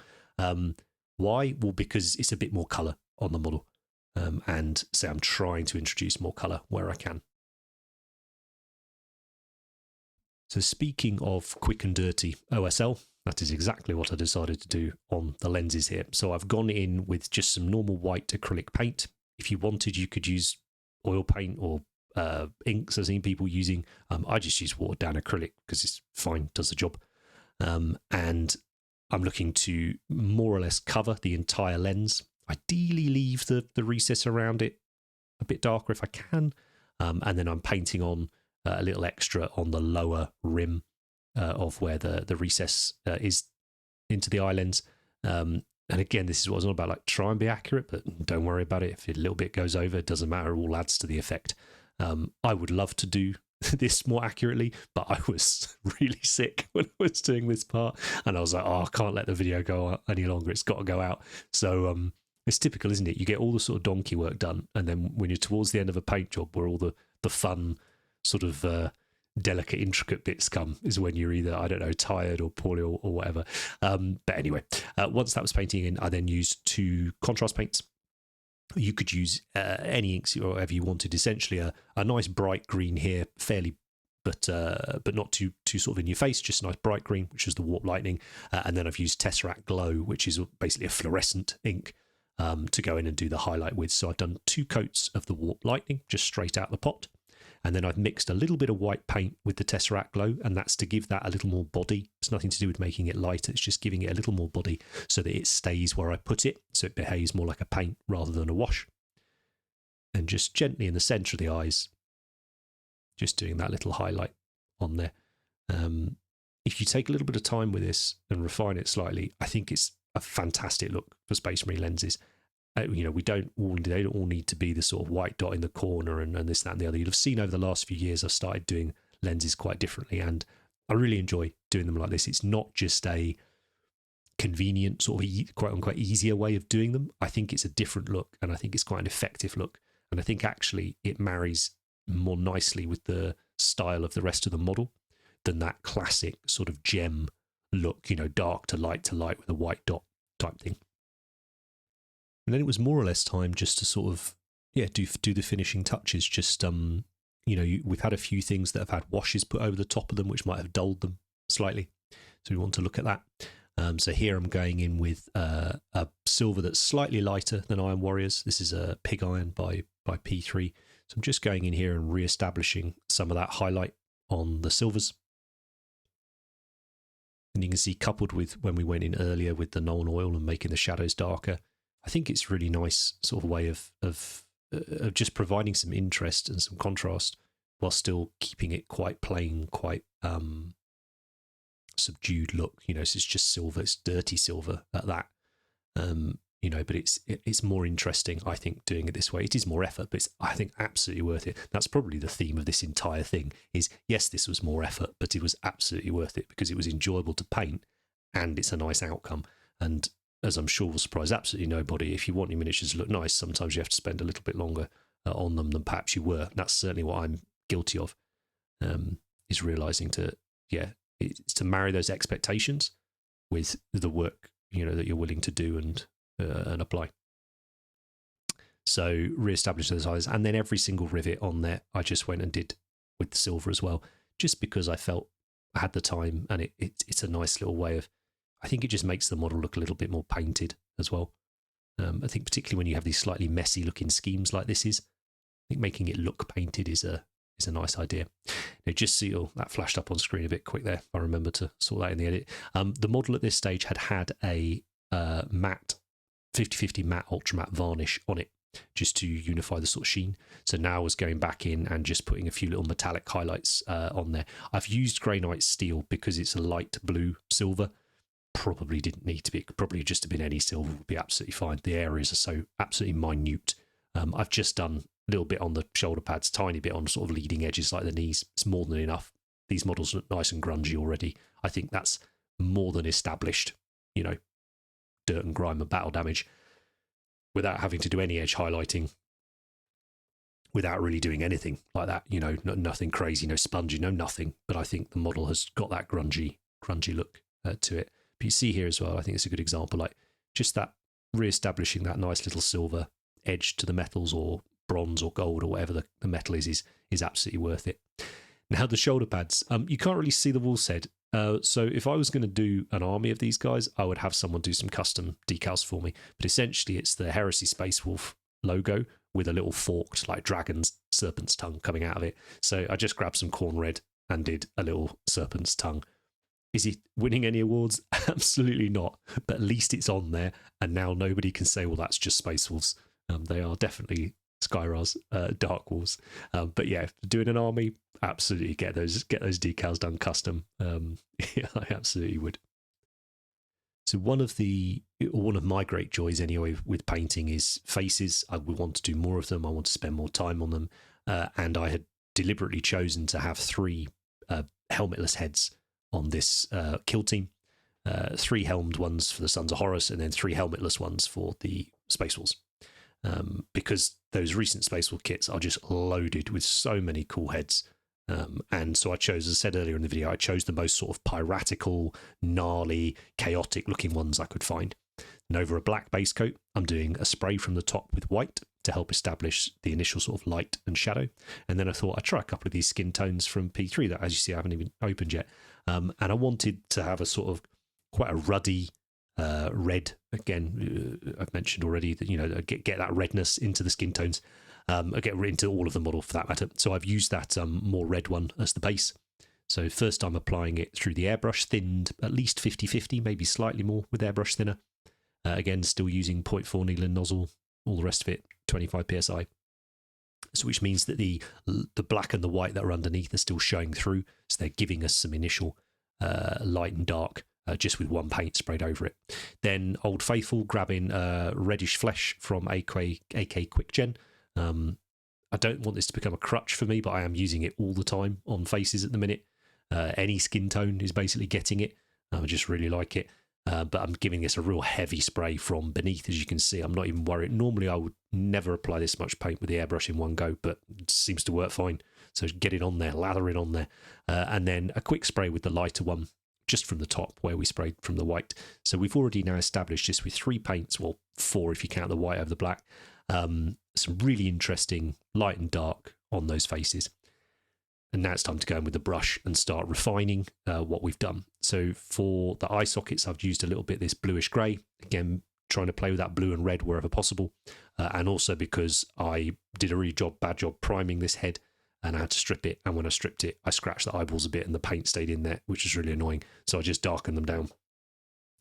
Why? Well, because it's a bit more colour on the model. And so I'm trying to introduce more colour where I can. So speaking of quick and dirty OSL, that is exactly what I decided to do on the lenses here. So I've gone in with just some normal white acrylic paint. If you wanted, you could use oil paint or inks. I've seen people using. I just use watered down acrylic because it's fine, does the job. And I'm looking to more or less cover the entire lens. Ideally leave the recess around it a bit darker if I can. And then I'm painting on a little extra on the lower rim of where the recess is into the eye lens. And again, this is what I was on about, like try and be accurate, but don't worry about it. If a little bit goes over, it doesn't matter, it all adds to the effect. I would love to do this more accurately, but I was really sick when I was doing this part. And I was like, oh, I can't let the video go out any longer. It's got to go out. So it's typical, isn't it? You get all the sort of donkey work done. And then when you're towards the end of a paint job where all the fun sort of delicate, intricate bits come is when you're either, I don't know, tired or poorly or whatever. But anyway, once that was painting in, I then used 2 contrast paints. You could use any inks or whatever you wanted. Essentially, a nice bright green here, fairly, but not too sort of in your face. Just a nice bright green, which is the Warp Lightning. And then I've used Tesseract Glow, which is basically a fluorescent ink to go in and do the highlight with. So I've done 2 coats of the Warp Lightning just straight out the pot. And then I've mixed a little bit of white paint with the Tesseract Glow, and that's to give that a little more body. It's nothing to do with making it lighter, it's just giving it a little more body so that it stays where I put it, so it behaves more like a paint rather than a wash. And just gently in the centre of the eyes, just doing that little highlight on there. If you take a little bit of time with this and refine it slightly, I think it's a fantastic look for Space Marine lenses. They don't all need to be the sort of white dot in the corner and this, that, and the other. You'll have seen over the last few years I've started doing lenses quite differently, and I really enjoy doing them like this. It's not just a convenient sort of quote unquote easier way of doing them. I think it's a different look, and I think it's quite an effective look, and I think actually it marries more nicely with the style of the rest of the model than that classic sort of gem look, dark to light with a white dot type thing. And then it was more or less time just to sort of, do the finishing touches. Just, we've had a few things that have had washes put over the top of them, which might have dulled them slightly. So we want to look at that. So here I'm going in with a silver that's slightly lighter than Iron Warriors. This is a Pig Iron by P3. So I'm just going in here and re-establishing some of that highlight on the silvers. And you can see, coupled with when we went in earlier with the Nuln Oil and making the shadows darker, I think it's really nice sort of way of just providing some interest and some contrast while still keeping it quite plain, quite subdued look. So it's just silver, it's dirty silver at that. But it's more interesting, I think, doing it this way. It is more effort, but it's, I think, absolutely worth it. That's probably the theme of this entire thing is, yes, this was more effort, but it was absolutely worth it because it was enjoyable to paint and it's a nice outcome. And as I'm sure will surprise absolutely nobody, if you want your miniatures to look nice, sometimes you have to spend a little bit longer on them than perhaps you were. That's certainly what I'm guilty of, is realising it's to marry those expectations with the work, that you're willing to do and apply. So re-establish those eyes, and then every single rivet on there I just went and did with the silver as well, just because I felt I had the time, and it's a nice little way of, I think it just makes the model look a little bit more painted as well. I think particularly when you have these slightly messy looking schemes like this is, I think making it look painted is a nice idea. Now, just see, that flashed up on screen a bit quick there. I remember to sort that in the edit. The model at this stage had a matte 50/50 matte ultra matte varnish on it, just to unify the sort of sheen. So now I was going back in and just putting a few little metallic highlights on there. I've used Grey Steel because it's a light blue silver. Probably didn't need to be. It could probably just have been any silver, would be absolutely fine. The areas are so absolutely minute. I've just done a little bit on the shoulder pads, tiny bit on sort of leading edges like the knees. It's more than enough. These models look nice and grungy already. I think that's more than established, dirt and grime and battle damage without having to do any edge highlighting, without really doing anything like that, nothing crazy, no spongy, no nothing. But I think the model has got that grungy look to it. But you see here as well, I think it's a good example, like just that re-establishing that nice little silver edge to the metals, or bronze or gold or whatever the metal is absolutely worth it. Now the shoulder pads, you can't really see the wool's head. So if I was going to do an army of these guys, I would have someone do some custom decals for me. But essentially it's the Heresy Space Wolf logo with a little forked, like dragon's serpent's tongue coming out of it. So I just grabbed some corn red and did a little serpent's tongue. Is he winning any awards? Absolutely not. But at least it's on there, and now nobody can say, well, that's just Space Wolves. They are definitely Skyrars Dark Wolves. But yeah, doing an army, absolutely get those decals done custom. Yeah, I absolutely would. So one of my great joys anyway with painting is faces. I would want to do more of them. I want to spend more time on them. And I had deliberately chosen to have 3 helmetless heads on this kill team. 3 helmed ones for the Sons of Horus, and then 3 helmetless ones for the Space Wolves. Because those recent Space Wolf kits are just loaded with so many cool heads. And so I chose, as I said earlier in the video, I chose the most sort of piratical, gnarly, chaotic looking ones I could find. And over a black base coat, I'm doing a spray from the top with white to help establish the initial sort of light and shadow. And then I thought I'd try a couple of these skin tones from P3 that, as you see, I haven't even opened yet. And I wanted to have a sort of quite a ruddy red. Again, I've mentioned already that, get that redness into the skin tones. Get into all of the model for that matter. So I've used that more red one as the base. So first I'm applying it through the airbrush, thinned at least 50/50, maybe slightly more with airbrush thinner. Again, still using 0.4 needle nozzle, all the rest of it, 25 psi. So which means that the black and the white that are underneath are still showing through. So they're giving us some initial light and dark just with one paint sprayed over it. Then Old Faithful, grabbing reddish flesh from AK Quick Gen. I don't want this to become a crutch for me, but I am using it all the time on faces at the minute. Any skin tone is basically getting it. I just really like it. But I'm giving this a real heavy spray from beneath, as you can see. I'm not even worried. Normally, I would never apply this much paint with the airbrush in one go, but it seems to work fine. So get it on there, lather it on there. And then a quick spray with the lighter one, just from the top where we sprayed from the white. So we've already now established this with 3 paints, well, 4 if you count the white over the black. Some really interesting light and dark on those faces. And now it's time to go in with the brush and start refining what we've done. So for the eye sockets, I've used a little bit this bluish grey. Again, trying to play with that blue and red wherever possible. And also because I did a really bad job priming this head and I had to strip it. And when I stripped it, I scratched the eyeballs a bit and the paint stayed in there, which was really annoying. So I just darkened them down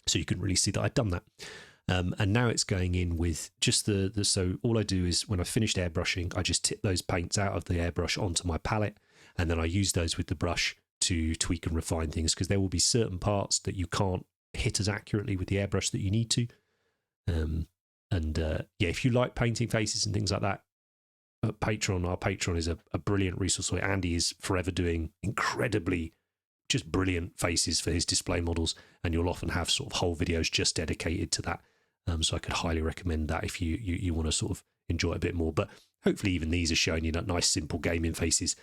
so you couldn't really see that I'd done that. And now it's going in with just so all I do is when I finished airbrushing, I just tip those paints out of the airbrush onto my palette, and then I use those with the brush to tweak and refine things, because there will be certain parts that you can't hit as accurately with the airbrush that you need to. Yeah, if you like painting faces and things like that, our Patreon is a brilliant resource. Andy is forever doing incredibly just brilliant faces for his display models, and you'll often have sort of whole videos just dedicated to that. So I could highly recommend that if you want to sort of enjoy it a bit more. But hopefully even these are showing you nice, simple gaming faces.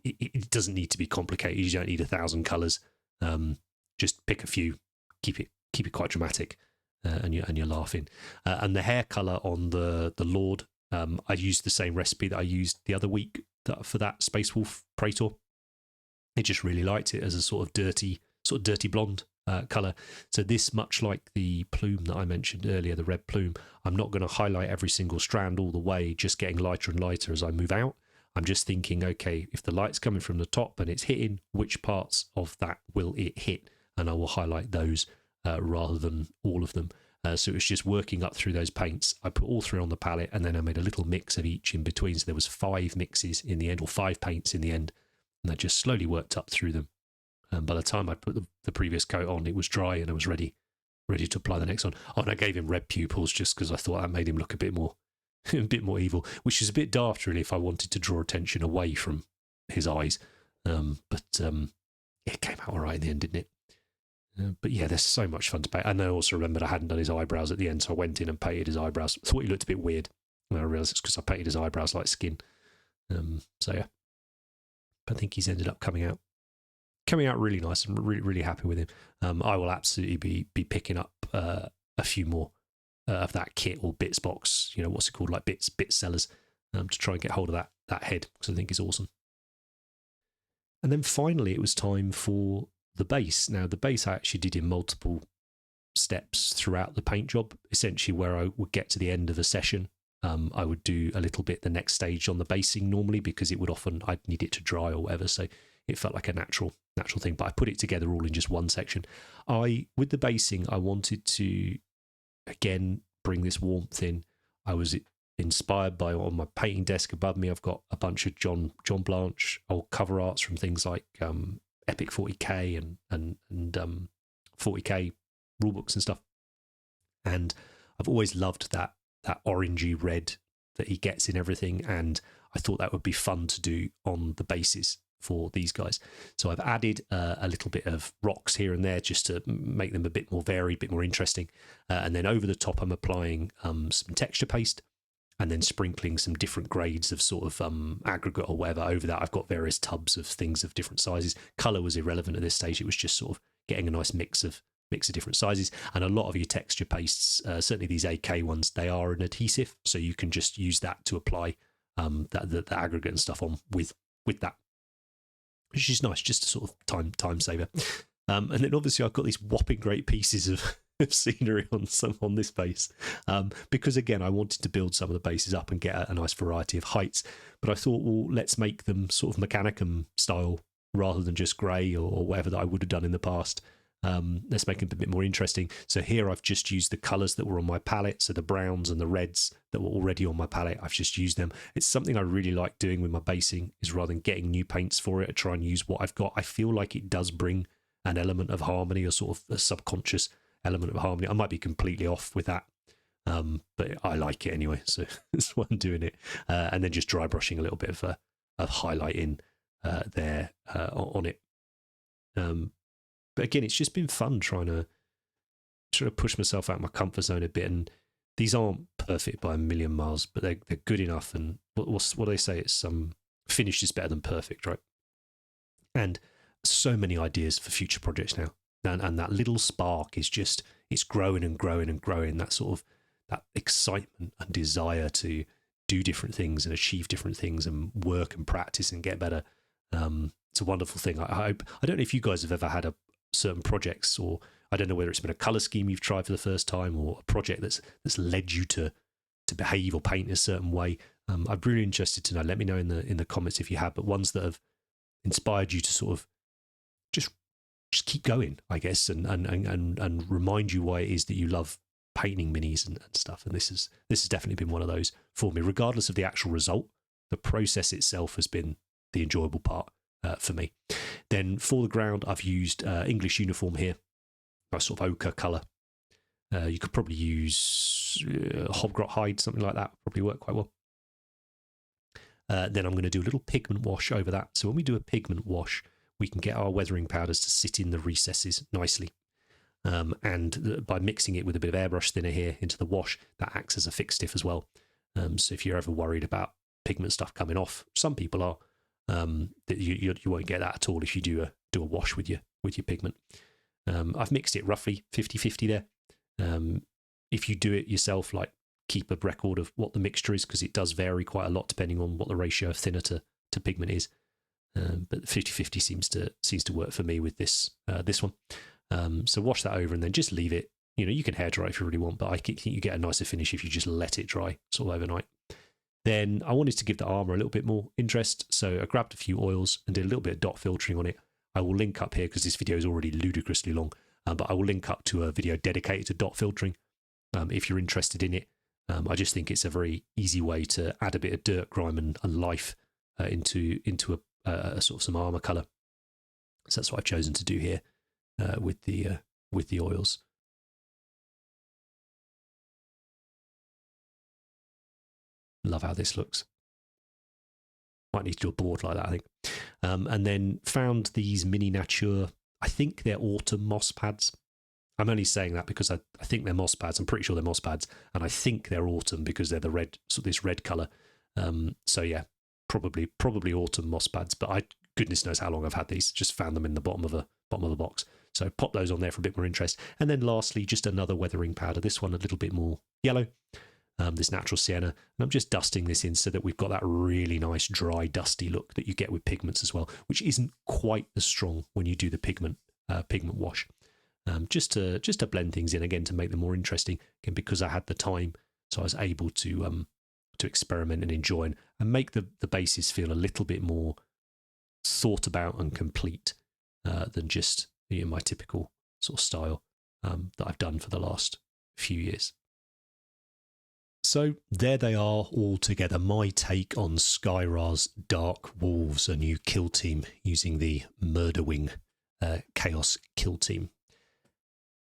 It doesn't need to be complicated. You don't need 1,000 colours. Just pick a few, keep it quite dramatic, and you're laughing. And the hair colour on the Lord, I used the same recipe that I used the other week for that Space Wolf Praetor. I just really liked it as a sort of dirty blonde colour. So this, much like the plume that I mentioned earlier, the red plume, I'm not going to highlight every single strand all the way, just getting lighter and lighter as I move out. I'm just thinking, okay, if the light's coming from the top and it's hitting, which parts of that will it hit? And I will highlight those rather than all of them. So it was just working up through those paints. I put all 3 on the palette, and then I made a little mix of each in between. So there was 5 mixes in the end, or 5 paints in the end, and I just slowly worked up through them. And by the time I put the previous coat on, it was dry and I was ready to apply the next one. Oh, and I gave him red pupils just because I thought that made him look a bit more evil, which is a bit daft really if I wanted to draw attention away from his eyes. But it came out all right in the end, didn't it? But yeah, there's so much fun to paint. And I also remembered I hadn't done his eyebrows at the end, so I went in and painted his eyebrows. I thought he looked a bit weird, and I realised it's because I painted his eyebrows like skin. So yeah, but I think he's ended up coming out really nice. I'm really, really happy with him. I will absolutely be picking up a few more of that kit or bits box, what's it called, like bit sellers, to try and get hold of that head, because I think it's awesome. And then finally it was time for the base. Now the base I actually did in multiple steps throughout the paint job, essentially where I would get to the end of a session. I would do a little bit the next stage on the basing normally, because I'd need it to dry or whatever, so it felt like a natural thing, but I put it together all in just one section. With the basing, I wanted to again bring this warmth in. I was inspired by, on my painting desk above me, I've got a bunch of John Blanche old cover arts from things like Epic 40k and 40k rulebooks and stuff, and I've always loved that orangey red that he gets in everything, and I thought that would be fun to do on the bases for these guys. So I've added a little bit of rocks here and there just to make them a bit more varied, a bit more interesting. And then over the top, I'm applying some texture paste, and then sprinkling some different grades of sort of aggregate or whatever over that. I've got various tubs of things of different sizes. Colour was irrelevant at this stage. It was just sort of getting a nice mix of different sizes. And a lot of your texture pastes, certainly these AK ones, they are an adhesive, so you can just use that to apply the aggregate and stuff on with that, which is nice, just a sort of time saver. And then obviously I've got these whopping great pieces of scenery on this base, because again I wanted to build some of the bases up and get a nice variety of heights, but I thought, well, let's make them sort of Mechanicum style rather than just grey or whatever that I would have done in the past. Let's make them a bit more interesting. So here I've just used the colours that were on my palette, so the browns and the reds that were already on my palette, I've just used them. It's something I really like doing with my basing, is rather than getting new paints for it, I try and use what I've got. I feel like it does bring an element of harmony, or sort of a subconscious element of harmony. I might be completely off with that, but I like it anyway, so that's why I'm doing it. And then just dry brushing a little bit of highlighting there on it. But again, it's just been fun trying to push myself out of my comfort zone a bit. And these aren't perfect by a million miles, but they're good enough. And what do they say? It's finished is better than perfect, right? And so many ideas for future projects now. And that little spark is just, it's growing and growing and growing. That sort of that excitement and desire to do different things and achieve different things and work and practice and get better. It's a wonderful thing. I don't know if you guys have ever had certain projects, or I don't know whether it's been a colour scheme you've tried for the first time, or a project that's led you to behave or paint in a certain way I'm really interested to know. Let me know in the comments if you have, but ones that have inspired you to sort of just keep going, I guess, and remind you why it is that you love painting minis and stuff. And this has definitely been one of those for me. Regardless of the actual result, the process itself has been the enjoyable part for me. Then for the ground, I've used English uniform here, a sort of ochre colour. You could probably use hobgrot hide, something like that. Probably work quite well. Then I'm going to do a little pigment wash over that. So when we do a pigment wash, we can get our weathering powders to sit in the recesses nicely. And by mixing it with a bit of airbrush thinner here into the wash, that acts as a fix stiff as well. So if you're ever worried about pigment stuff coming off, some people are, that you won't get that at all if you do a wash with your pigment. I've mixed it roughly 50-50 there. If you do it yourself, like keep a record of what the mixture is, because it does vary quite a lot depending on what the ratio of thinner to pigment is. But 50-50 seems to work for me with this one. So wash that over and then just leave it. You can hair dry if you really want, but I think you get a nicer finish if you just let it dry sort of overnight. Then I wanted to give the armour a little bit more interest, so I grabbed a few oils and did a little bit of dot filtering on it. I will link up here because this video is already ludicrously long, but I will link up to a video dedicated to dot filtering if you're interested in it. I just think it's a very easy way to add a bit of dirt, grime and life into a sort of some armour colour. So that's what I've chosen to do here with the oils. Love how this looks. Might need to do a board like that, I think. And then found these mini nature, I think they're autumn moss pads. I'm only saying that because I think they're moss pads. I'm pretty sure they're moss pads. And I think they're autumn because they're the red, so this red colour. So yeah, probably autumn moss pads. But goodness knows how long I've had these. Just found them in the bottom of a box. So pop those on there for a bit more interest. And then lastly, just another weathering powder. This one a little bit more yellow. This natural sienna, and I'm just dusting this in so that we've got that really nice dry dusty look that you get with pigments as well, which isn't quite as strong when you do the pigment wash. Just to blend things in again to make them more interesting. Again, because I had the time, so I was able to experiment and enjoy and make the bases feel a little bit more thought about and complete than just my typical sort of style that I've done for the last few years. So there they are all together, my take on Skyrars Dark Wolves, a new kill team using the Murderwing Chaos kill team.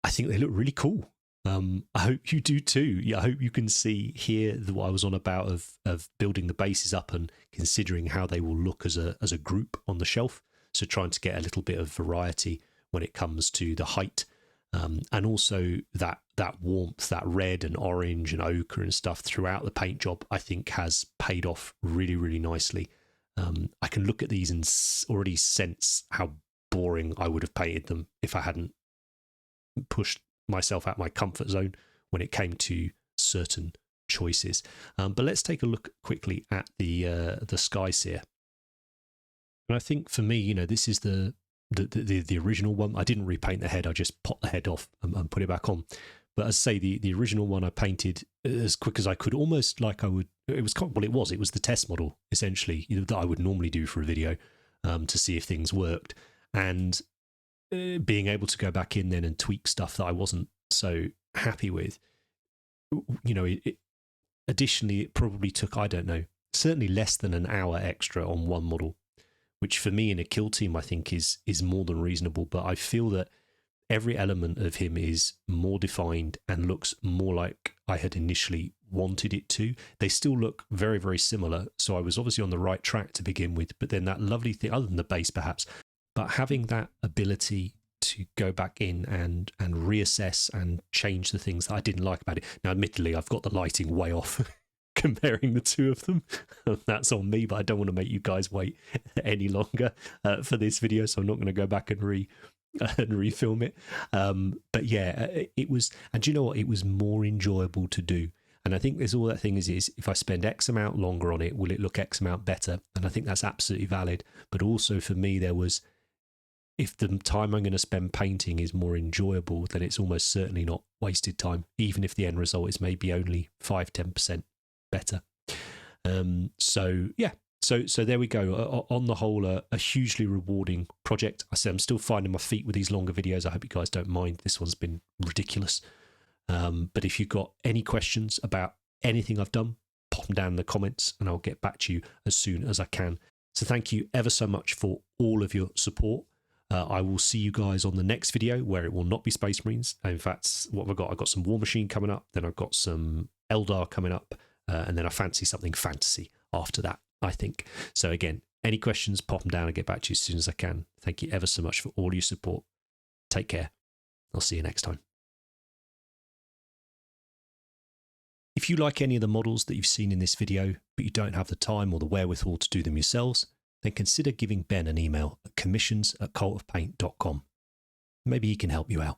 I think they look really cool. I hope you do too. Yeah, I hope you can see here what I was on about of building the bases up and considering how they will look as a group on the shelf. So trying to get a little bit of variety when it comes to the height. And also that warmth, that red and orange and ochre and stuff throughout the paint job, I think has paid off really, really nicely. I can look at these and already sense how boring I would have painted them if I hadn't pushed myself out my comfort zone when it came to certain choices. But let's take a look quickly at the skies here. And I think for me, this is the original one. I didn't repaint the head. I just popped the head off and put it back on. But as I say, the original one I painted as quick as I could, almost like I would. It was it was the test model essentially that I would normally do for a video to see if things worked, and being able to go back in then and tweak stuff that I wasn't so happy with. Additionally, it probably took, I don't know, certainly less than an hour extra on one model, which for me in a kill team I think is more than reasonable. But I feel that every element of him is more defined and looks more like I had initially wanted it to. They still look very, very similar, so I was obviously on the right track to begin with. But then that lovely thing, other than the base perhaps, but having that ability to go back in and reassess and change the things that I didn't like about it. Now, admittedly, I've got the lighting way off comparing the two of them. That's on me, but I don't want to make you guys wait any longer for this video, so I'm not going to go back and refilm it. But yeah, it was, and do you know what? It was more enjoyable to do. And I think there's all that thing is if I spend X amount longer on it, will it look X amount better? And I think that's absolutely valid. But also for me, there was, if the time I'm going to spend painting is more enjoyable, then it's almost certainly not wasted time, even if the end result is maybe only 5-10% better. So yeah, so there we go. On the whole, a hugely rewarding project. I say I'm still finding my feet with these longer videos. I hope you guys don't mind. This one's been ridiculous. But if you've got any questions about anything I've done, pop them down in the comments and I'll get back to you as soon as I can. So thank you ever so much for all of your support. I will see you guys on the next video where it will not be Space Marines. In fact, what have I got? I've got some War Machine coming up, then I've got some Eldar coming up, and then I fancy something fantasy after that, I think. So again, any questions, pop them down and get back to you as soon as I can. Thank you ever so much for all your support. Take care. I'll see you next time. If you like any of the models that you've seen in this video, but you don't have the time or the wherewithal to do them yourselves, then consider giving Ben an email at commissions@cultofpaint.com. Maybe he can help you out.